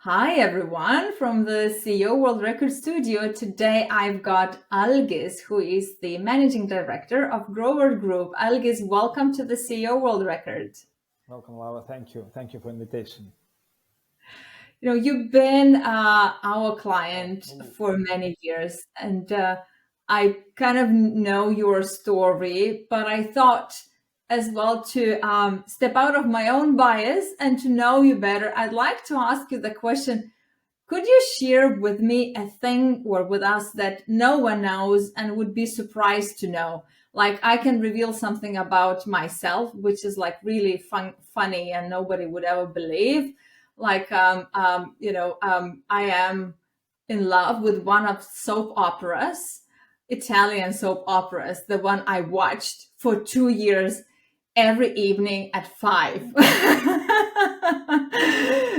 Hi everyone from the CEO World Record Studio. Today I've got Algis, who is the managing director of Groward Group. Algis, welcome to the CEO World Record. Welcome, Laura. Thank you. Thank you for invitation. You've been our client for many years, and I kind of know your story, but I thought as well to step out of my own bias and to know you better. I'd like to ask you the question. Could you share with me a thing or with us that no one knows and would be surprised to know? Like I can reveal something about myself, which is like really funny and nobody would ever believe. Like, I am in love with one of soap operas, Italian soap operas, the one I watched for 2 years every evening at 5.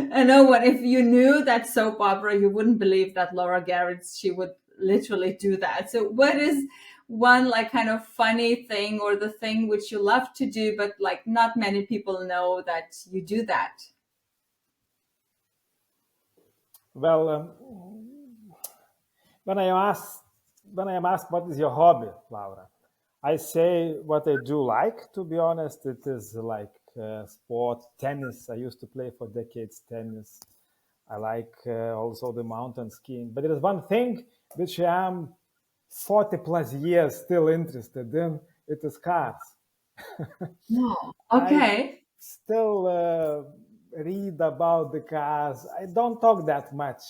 I know what if you knew that soap opera, you wouldn't believe that Laura Garrett, she would literally do that. So what is one like kind of funny thing or the thing which you love to do, but like not many people know that you do that? Well, when I am asked what is your hobby, Laura, I say what I do like. To be honest, it is like sport, tennis. I used to play for decades tennis. I like also the mountain skiing. But there is one thing which I am 40 plus years still interested in. It is cars. No. I Okay. still read about the cars. I don't talk that much.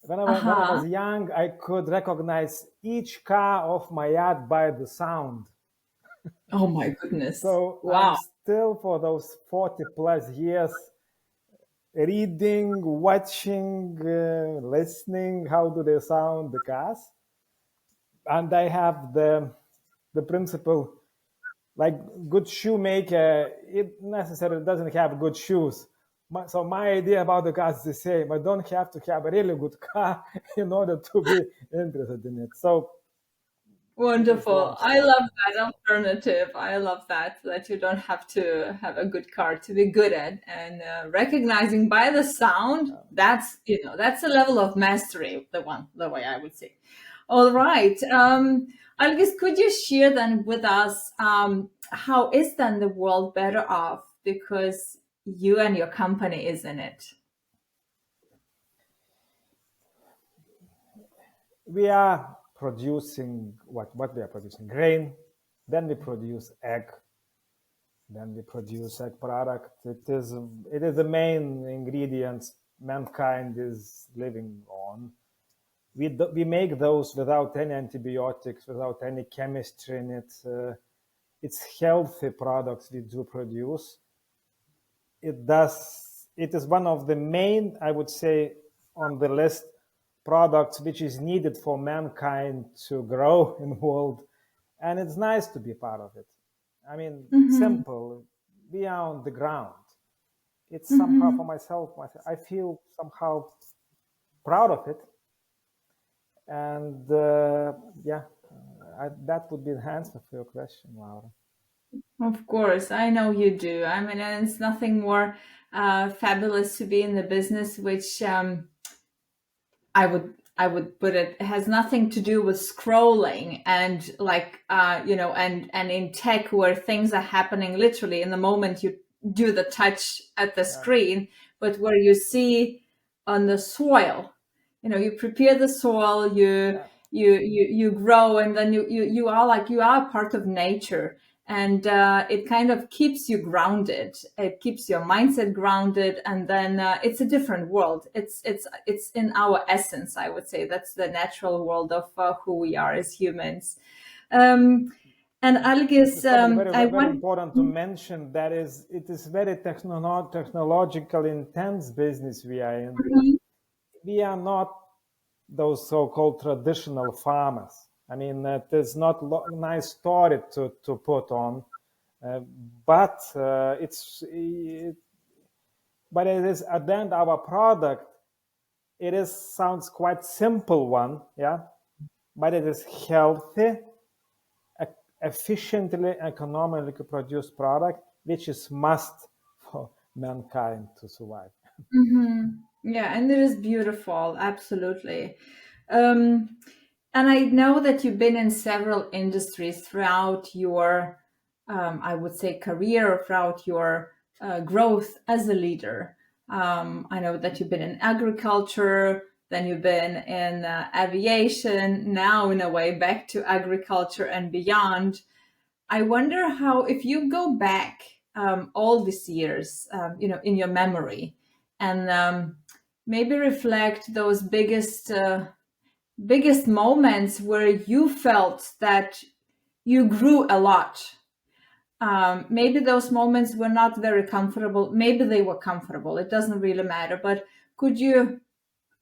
When I Uh-huh. was young, I could recognize each car of my yard by the sound. Oh my goodness. So I'm Wow. still, for those 40 plus years, reading, watching, listening, how do they sound, the cars. And I have the principle, like good shoemaker, it necessarily doesn't have good shoes. So my idea about the car is the same. I don't have to have a really good car in order to be interested in it. So it is Wonderful. long I story. love that alternative. I love that you don't have to have a good car to be good at. And recognizing by the sound, that's a level of mastery, the way I would say. All right. Algis, could you share then with us how is then the world better off because you and your company is in it? We are producing what we are producing? Grain. Then we produce egg. Then we produce egg product. It is the main ingredients mankind is living on. We make those without any antibiotics, without any chemistry in it. It's healthy products we do produce. It is one of the main, I would say, on the list, products which is needed for mankind to grow in the world, and it's nice to be part of it. I mean, Mm-hmm. simple. We are on the ground. It's somehow for Mm-hmm. myself. I feel somehow proud of it, and yeah, that would be the answer for your question, Laura. Of course, I know you do. I mean, and it's nothing more fabulous to be in the business, which I would put it has nothing to do with scrolling and like and in tech where things are happening literally in the moment you do the touch at the Yeah, screen, but where you see on the soil, you prepare the soil, you yeah. you grow, and then you are like you are part of nature, and it kind of keeps you grounded, it keeps your mindset grounded, and then it's a different world. It's in our essence, I would say. That's the natural world of who we are as humans. um, and It is Algis, probably very, I very want. important to mention that it is very technological intense business we are in. We are not those so-called traditional farmers. I mean, it is not nice story to put on, uh, but but it is at the end our product. It is sounds quite simple one, yeah, but it is healthy, efficiently, economically produced product, which is must for mankind to survive. Mhm. Yeah, and it is beautiful, absolutely. Um, and I know that you've been in several industries throughout your, I would say, career, throughout your growth as a leader. I know that you've been in agriculture, then you've been in aviation, now in a way back to agriculture and beyond. I wonder how, if you go back all these years, in your memory, and maybe reflect those biggest moments where you felt that you grew a lot. Maybe those moments were not very comfortable. Maybe they were comfortable. It doesn't really matter. But could you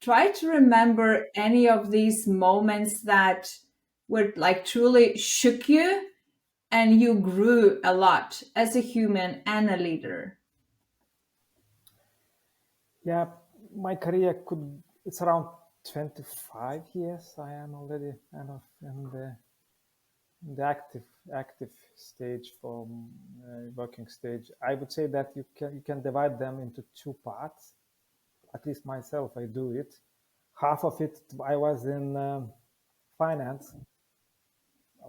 try to remember any of these moments that were like truly shook you and you grew a lot as a human and a leader? Yeah, my career could, it's around 25 years. I am already kind of in the active stage from working stage. I would say that you can divide them into two parts. At least myself, I do it. Half of it, I was in finance,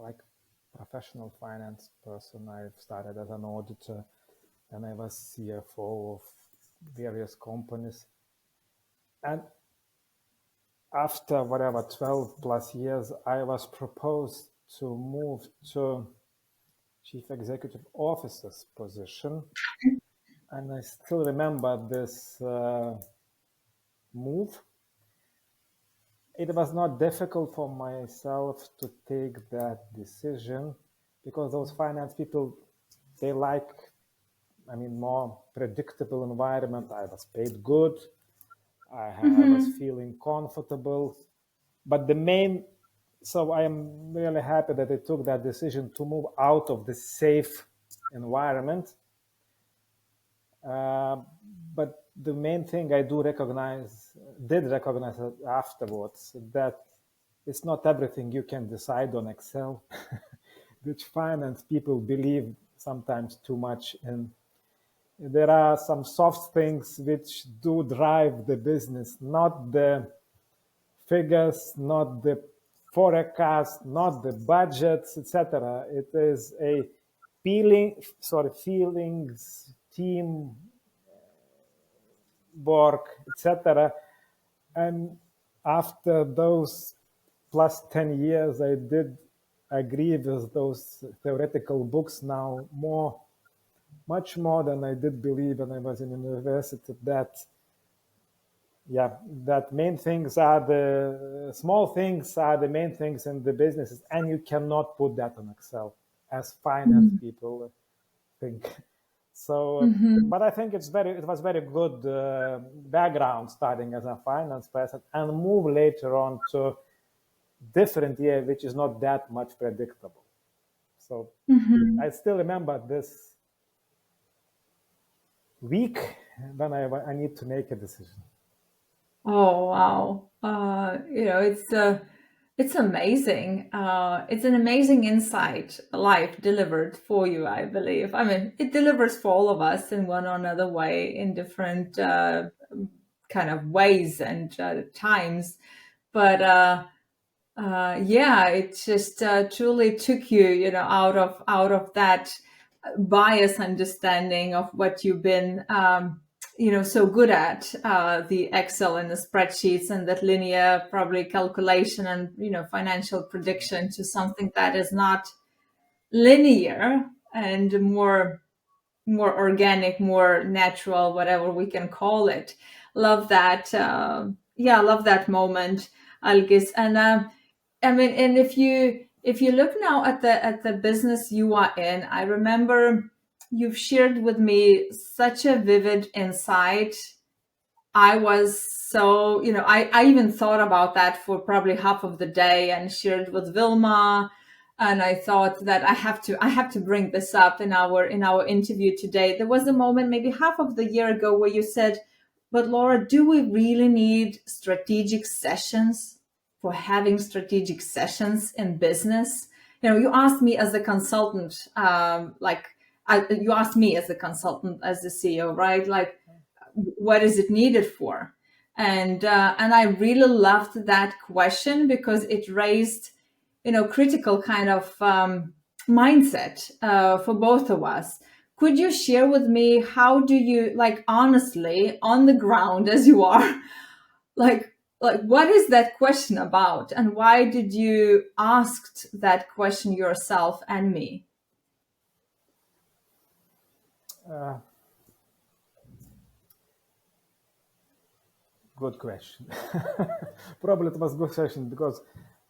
like professional finance person. I started as an auditor, and I was CFO of various companies. And after whatever 12 plus years, I was proposed to move to chief executive officer's position. And I still remember this move. It was not difficult for myself to take that decision because those finance people, they like, more predictable environment. I was paid good. I was Mm-hmm. feeling comfortable. But so I am really happy that I took that decision to move out of the safe environment. Uh, but the main thing I did recognize afterwards, that it's not everything you can decide on Excel, which finance people believe sometimes too much in. There are some soft things which do drive the business, not the figures, not the forecast, not the budgets, etc. It is a feelings, team work, etc. And after those plus 10 years, I did agree with those theoretical books now much more than I did believe when I was in university, that main things are the small things are the main things in the businesses, and you cannot put that on Excel as finance people think. So, Mm-hmm. but I think it was very good background starting as a finance person and move later on to different year, which is not that much predictable. So Mm-hmm. I still remember this week when I need to make a decision. Oh wow! It's amazing. It's an amazing insight life delivered for you, I believe. I mean, it delivers for all of us in one or another way, in different kind of ways and times. But yeah, it just truly took you, out of that bias understanding of what you've been, so good at, the Excel and the spreadsheets and that linear probably calculation and financial prediction, to something that is not linear and more organic, more natural, whatever we can call it. Love that. Yeah, love that moment, Algis. And I mean, and if you look now at the business you are in, I remember you've shared with me such a vivid insight. I was so, I even thought about that for probably half of the day and shared with Vilma. And I thought that I have to bring this up in our interview today. There was a moment maybe half of the year ago where you said, but Laura, do we really need strategic sessions for having strategic sessions in business? You asked me as a consultant, you asked me as a consultant, as the CEO, right? Like, what is it needed for? And I really loved that question because it raised, critical kind of mindset for both of us. Could you share with me, how do you, like, honestly, on the ground as you are, like what is that question about, and why did you ask that question yourself and me? Uh, Good question. Probably it was good question because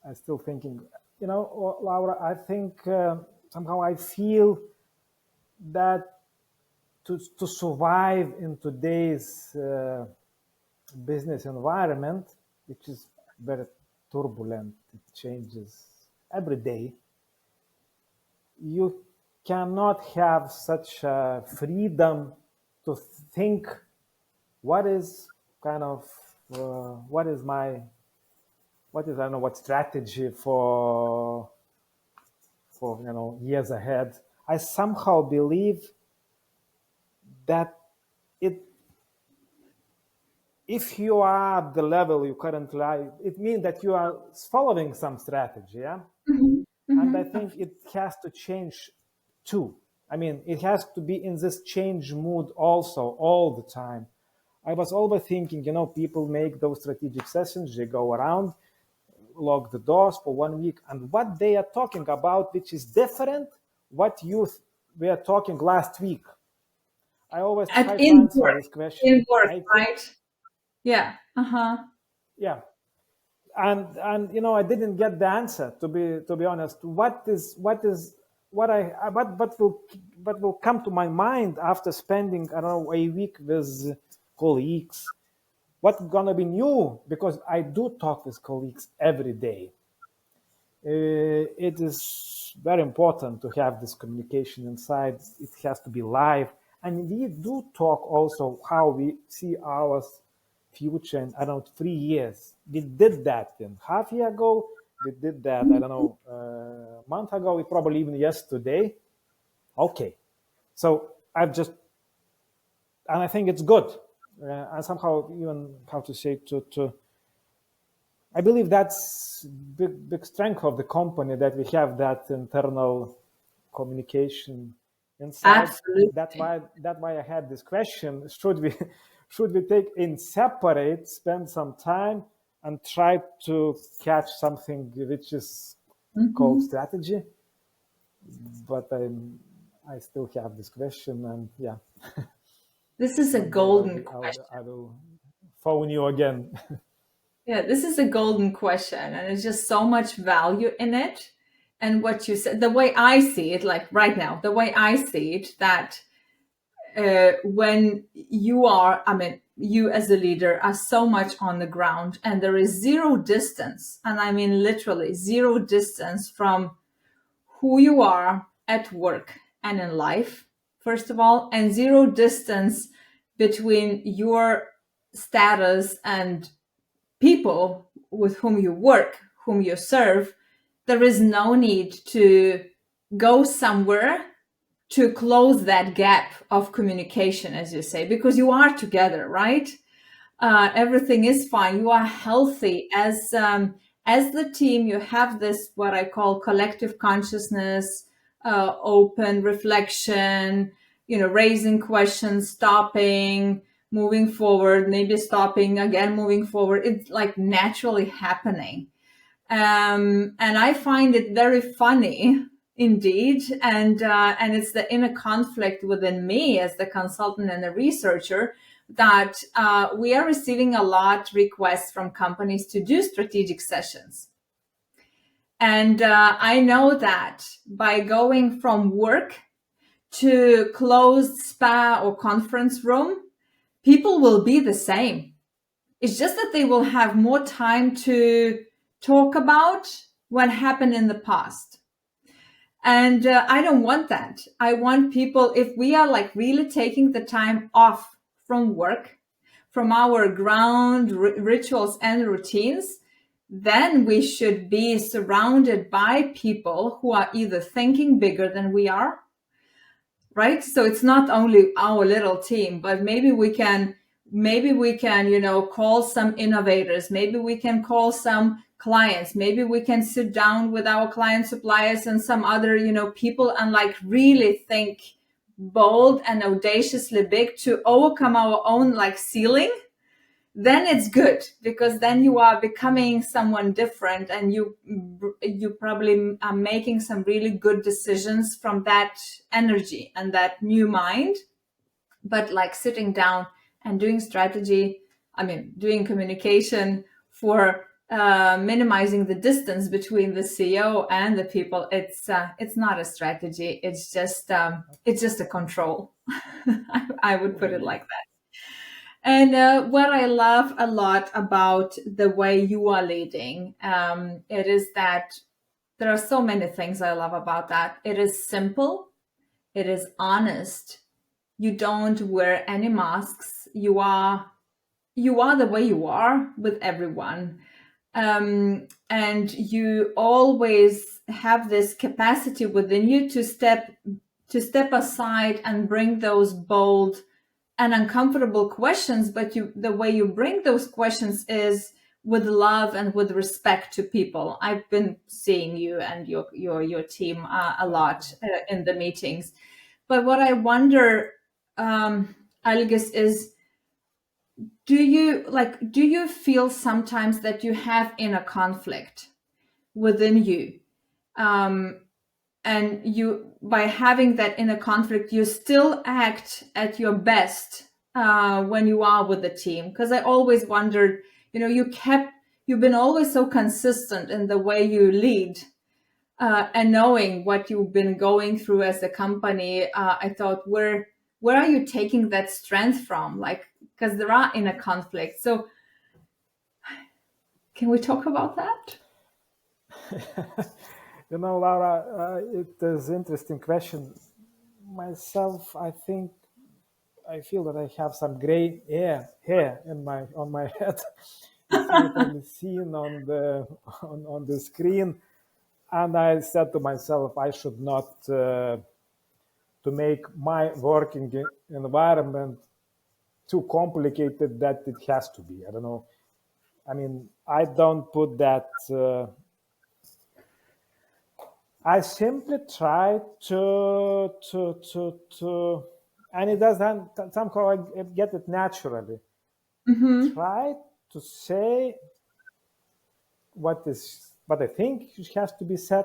I'm still thinking. Laura, I think somehow I feel that to survive in today's business environment, which is very turbulent, it changes every day, you cannot have such freedom to think what is kind of what is my what is I don't know what strategy for years ahead. I somehow believe that it if you are at the level you currently are, it means that you are following some strategy, yeah. Mhm. And I Mhm. think it has to change too. I mean, it has to be in this change mood also all the time. I was always thinking, people make those strategic sessions, they go around, lock the doors for 1 week, and what they are talking about, which is different, what you were talking last week. I always At try to in answer work, this question. in work, I think, right? Yeah. Uh-huh. yeah, and I didn't get the answer, to be honest. What will come to my mind after spending, I don't know, a week with colleagues, what's gonna be new, because I do talk with colleagues every day. It is very important to have this communication inside. It has to be live. And we do talk also how we see our future in, I don't know, 3 years. We did that in half year ago. We did that, I don't know, a month ago, we probably even yesterday. Okay. So and I think it's good. And somehow even, how to say, I believe that's big strength of the company, that we have that internal communication inside. That's Absolutely. why I had this question: should we should we take in separate, spend some time, and try to catch something which is called Mhm. strategy? But I still have this question, and yeah, This is a one day golden I question. will phone you again. Yeah, this is a golden question, and there's just so much value in it. And what you said, the way I see it, like right now, the way I see it, that when you are, I mean, you as a leader are so much on the ground, and there is zero distance, and I mean literally zero distance from who you are at work and in life, first of all, and zero distance between your status and people with whom you work, whom you serve. There is no need to go somewhere to close that gap of communication, as you say, because you are together, right? Everything is fine. You are healthy as the team. You have this what I call collective consciousness, open reflection. Raising questions, stopping, moving forward, maybe stopping again, moving forward. It's like naturally happening. And I find it very funny indeed, and it's the inner conflict within me as the consultant and the researcher, that we are receiving a lot requests from companies to do strategic sessions. And I know that by going from work to closed spa or conference room, people will be the same. It's just that they will have more time to talk about what happened in the past. And I don't want that. I want people, if we are like really taking the time off from work, from our ground rituals and routines, then we should be surrounded by people who are either thinking bigger than we are, right? So it's not only our little team, but maybe maybe we can, call some innovators, maybe we can call some clients, maybe we can sit down with our client suppliers and some other, people, and like really think bold and audaciously big to overcome our own like ceiling. Then it's good, because then you are becoming someone different, and you probably are making some really good decisions from that energy and that new mind. But like sitting down and doing strategy, doing communication for minimizing the distance between the CEO and the people, it's not a strategy. It's just a control. I would put it like that. And what I love a lot about the way you are leading, it is that there are so many things I love about that. It is simple. It is honest. You don't wear any masks. You are the way you are with everyone. And you always have this capacity within you to step aside and bring those bold and uncomfortable questions. But the way you bring those questions is with love and with respect to people. I've been seeing you and your team a lot in the meetings. But what I wonder, Algis, is do you feel sometimes that you have inner conflict within you? And you, by having that inner conflict, you still act at your best when you are with the team. Because I always wondered, you've been always so consistent in the way you lead, and knowing what you've been going through as a company. I thought, where are you taking that strength from? Like, because there are inner conflicts. So can we talk about that? Laura, it is an interesting question. Myself, I feel that I have some gray hair on my head. It's probably seen on the screen. And I said to myself, I should not to make my working environment too complicated that it has to be. I don't know. I don't put that. I simply try to, and it doesn't, somehow I get it naturally. Mm-hmm. Try to say what I think has to be said.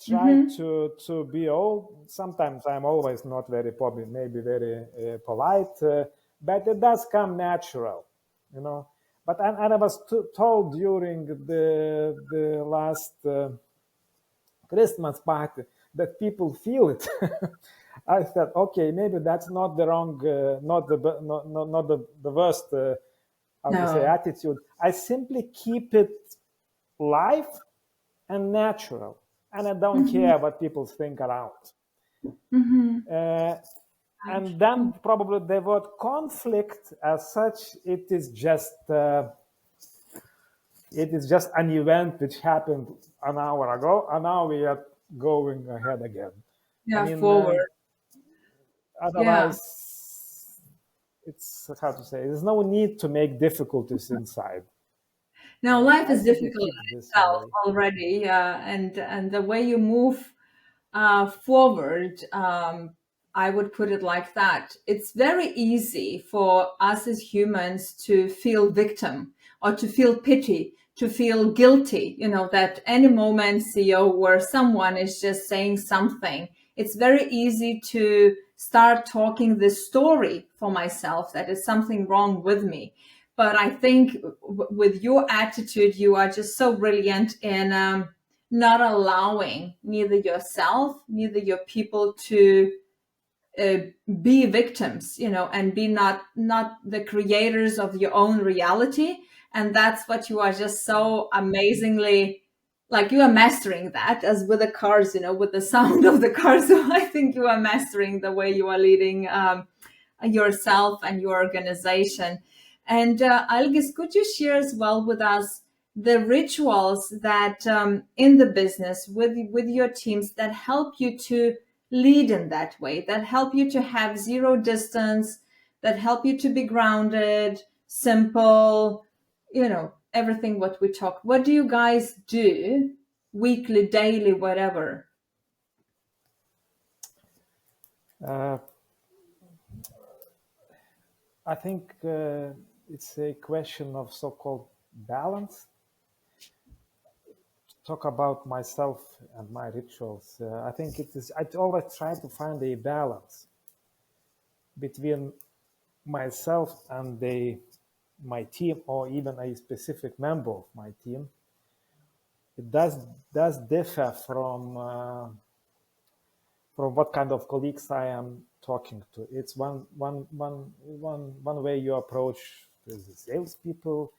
Try to be all. Sometimes I'm always not very probably maybe very polite, but it does come natural, But I was told during the last Christmas party that people feel it. I thought, okay, maybe that's not the wrong, not the worst, how to say, attitude. I simply keep it live and natural, and I don't care what people think around. And then probably the word conflict as such, it is just an event which happened an hour ago, and now we are going ahead again. Yeah, forward. Otherwise, it's how to say. There's no need to make difficulties inside. No, life is difficult in itself already, and the way you move forward, I would put it like that. It's very easy for us as humans to feel victim or to feel pity, to feel guilty, that any moment CEO where someone is just saying something, it's very easy to start talking this story for myself that is something wrong with me. But I think with your attitude, you are just so brilliant in not allowing neither yourself, neither your people to be victims, and be not the creators of your own reality. And that's what you are just so amazingly, like, you are mastering that, as with the cars, with the sound of the car. So I think you are mastering the way you are leading yourself and your organization. And Algis, could you share as well with us the rituals that in the business with your teams that help you to lead in that way, that help you to have zero distance, that help you to be grounded, simple, everything what we talk. What do you guys do weekly, daily, whatever? Uh, I think it's a question of so-called balance. Talk about myself and my rituals. I think it is. I always try to find a balance between myself and my team, or even a specific member of my team. It does differ from what kind of colleagues I am talking to. It's one way you approach with the salespeople,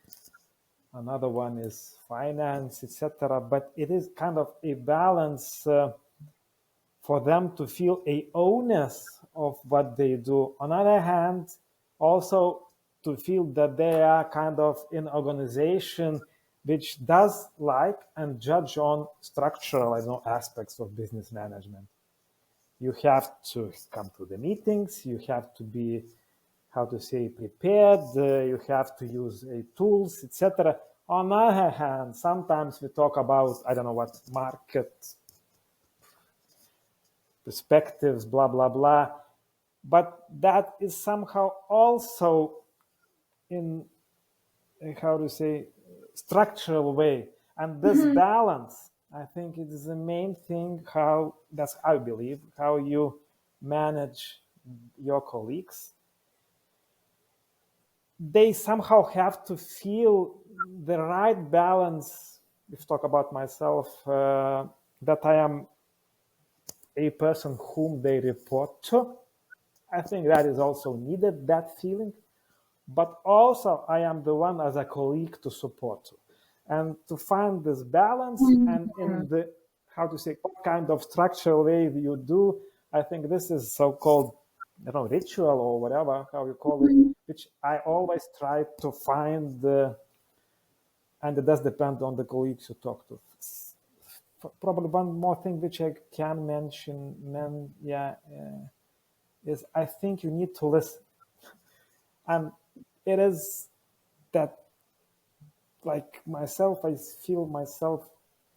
another one is finance, etc. But it is kind of a balance for them to feel a onus of what they do. On the other hand, also to feel that they are kind of in organization which does like and judge on structural aspects of business management. You have to come to the meetings, you have to be, how to say, prepared, you have to use tools, etc. On the other hand, sometimes we talk about, I don't know what, market perspectives, blah, blah, blah. But that is somehow also in a, how to say, structural way. And this balance, I think it is the main thing, that's how I believe, how you manage your colleagues. They somehow have to feel the right balance. If I talk about myself, that I am a person whom they report to. I think that is also needed, that feeling. But also I am the one as a colleague to support. And to find this balance and in the, how to say, what kind of structural way you do, I think this is so-called, ritual or whatever, how you call it, which I always try to find, and it does depend on the colleagues you talk to. Probably one more thing which I can mention, is I think you need to listen. And it is that, like myself, I feel myself,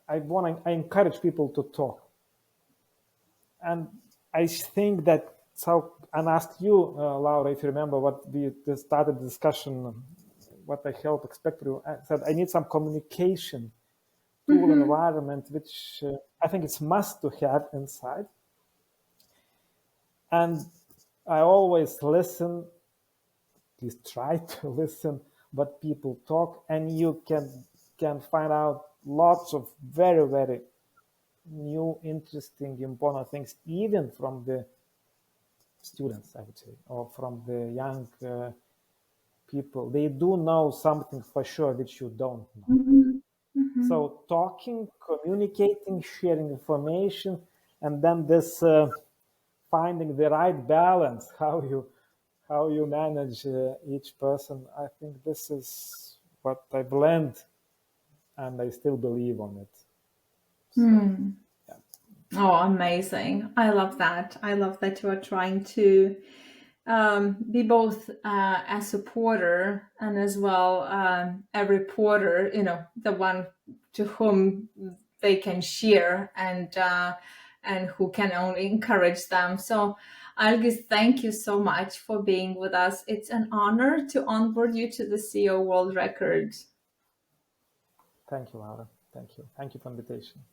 I encourage people to talk. And I think that, so, and asked you, Laura, if you remember what we started the discussion, what I help expect from you. I said I need some communication tool environment, which I think it's must to have inside. And I always listen, at least try to listen what people talk, and you can find out lots of very, very new, interesting, important things, even from the students, I would say, or from the young people. They do know something for sure which you don't know. So talking, communicating, sharing information, and then this finding the right balance, how you manage each person. I think this is what I've learned, and I still believe on it. So, yeah. Oh, amazing. I love that. I love that you are trying to be both a supporter and as well a reporter, the one to whom they can share and who can only encourage them. So, Algis, thank you so much for being with us. It's an honor to onboard you to the CEO World Record. Thank you, Laura. Thank you. Thank you for the invitation.